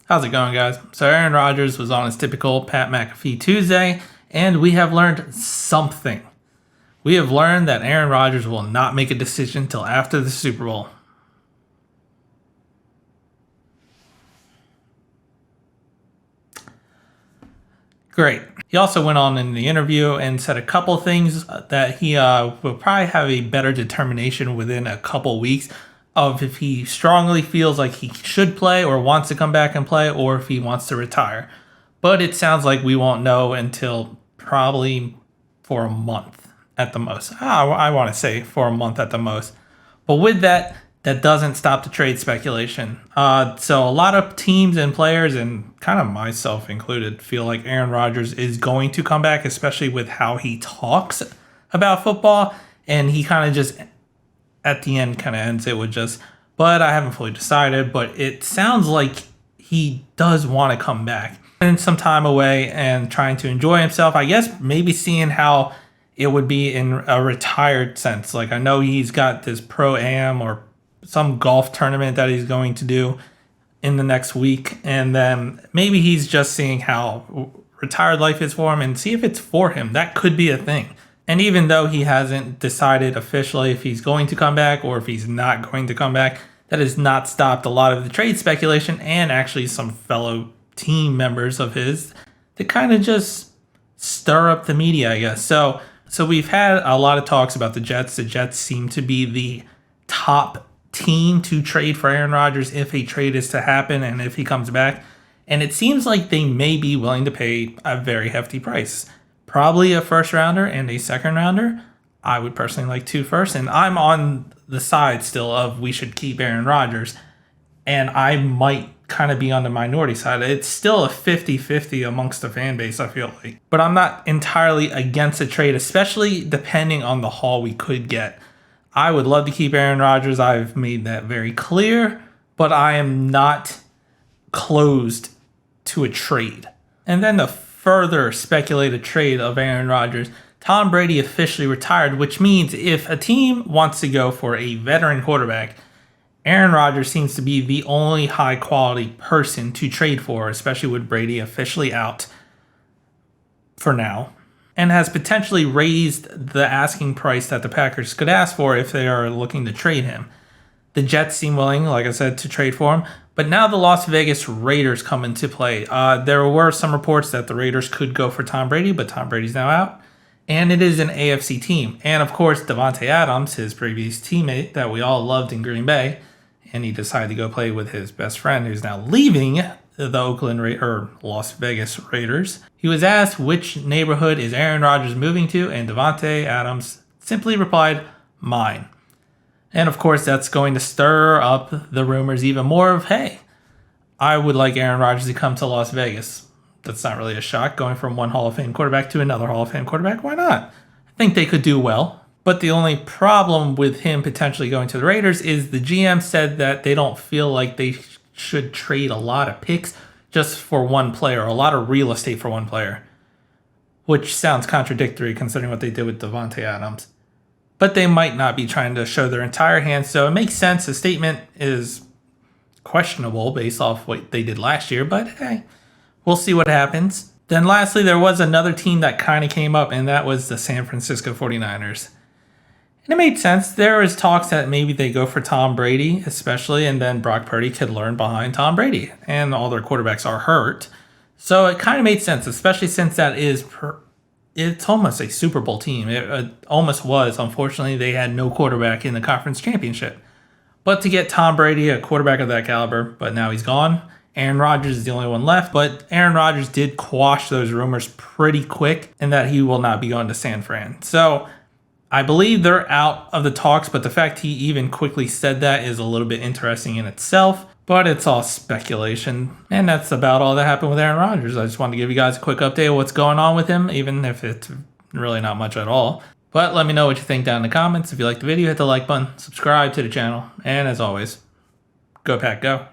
How's it going, guys? So Aaron Rodgers was on his typical Pat McAfee Tuesday, and we have learned something. We have learned that Aaron Rodgers will not make a decision till after the Super Bowl. Great. He also went on in the interview and said a couple things that he will probably have a better determination within a couple weeks of if he strongly feels like he should play or wants to come back and play, or if he wants to retire. But it sounds like we won't know until probably for a month at the most. I want to say for a month at the most. But with that doesn't stop the trade speculation. So a lot of teams and players, and kind of myself included, feel like Aaron Rodgers is going to come back, especially with how he talks about football. And he kind of just, at the end, kind of ends it with just, but I haven't fully decided. But it sounds like he does want to come back. Spend some time away and trying to enjoy himself. I guess maybe seeing how it would be in a retired sense. Like, I know he's got this Pro-Am or some golf tournament that he's going to do in the next week. And then maybe he's just seeing how retired life is for him and see if it's for him. That could be a thing. And even though he hasn't decided officially if he's going to come back or if he's not going to come back, that has not stopped a lot of the trade speculation and actually some fellow team members of his to kind of just stir up the media, I guess. So we've had a lot of talks about the Jets. The Jets seem to be the top team to trade for Aaron Rodgers if a trade is to happen and if he comes back. And it seems like they may be willing to pay a very hefty price. Probably a first rounder and a second rounder. I would personally like 2 firsts. And I'm on the side still of we should keep Aaron Rodgers. And I might kind of be on the minority side. It's still a 50-50 amongst the fan base, I feel like. But I'm not entirely against a trade, especially depending on the haul we could get. I would love to keep Aaron Rodgers. I've made that very clear. But I am not closed to a trade. And then the further speculated trade of Aaron Rodgers, Tom Brady officially retired, which means if a team wants to go for a veteran quarterback, Aaron Rodgers seems to be the only high-quality person to trade for, especially with Brady officially out for now, and has potentially raised the asking price that the Packers could ask for if they are looking to trade him. The Jets seem willing, like I said, to trade for him, but now the Las Vegas Raiders come into play. There were some reports that the Raiders could go for Tom Brady, but Tom Brady's now out, and it is an AFC team. And, of course, Davante Adams, his previous teammate that we all loved in Green Bay, and he decided to go play with his best friend who's now leaving the Las Vegas Raiders. He was asked which neighborhood is Aaron Rodgers moving to, and Davante Adams simply replied, mine. And of course, that's going to stir up the rumors even more of, hey, I would like Aaron Rodgers to come to Las Vegas. That's not really a shock, going from one Hall of Fame quarterback to another Hall of Fame quarterback. Why not? I think they could do well. But the only problem with him potentially going to the Raiders is the GM said that they don't feel like they should trade a lot of picks just for one player, a lot of real estate for one player, which sounds contradictory considering what they did with Davante Adams. But they might not be trying to show their entire hand, so it makes sense. The statement is questionable based off what they did last year, but hey, we'll see what happens. Then lastly, there was another team that kind of came up, and that was the San Francisco 49ers. And it made sense. There was talks that maybe they go for Tom Brady, especially, and then Brock Purdy could learn behind Tom Brady. And all their quarterbacks are hurt. So it kind of made sense, especially since that is, it's almost a Super Bowl team. It almost was. Unfortunately, they had no quarterback in the conference championship. But to get Tom Brady, a quarterback of that caliber, but now he's gone. Aaron Rodgers is the only one left. But Aaron Rodgers did quash those rumors pretty quick, and that he will not be going to San Fran. So I believe they're out of the talks, but the fact he even quickly said that is a little bit interesting in itself. But it's all speculation. And that's about all that happened with Aaron Rodgers. I just wanted to give you guys a quick update of what's going on with him, even if it's really not much at all. But let me know what you think down in the comments. If you liked the video, hit the like button, subscribe to the channel, and as always, go Pack Go.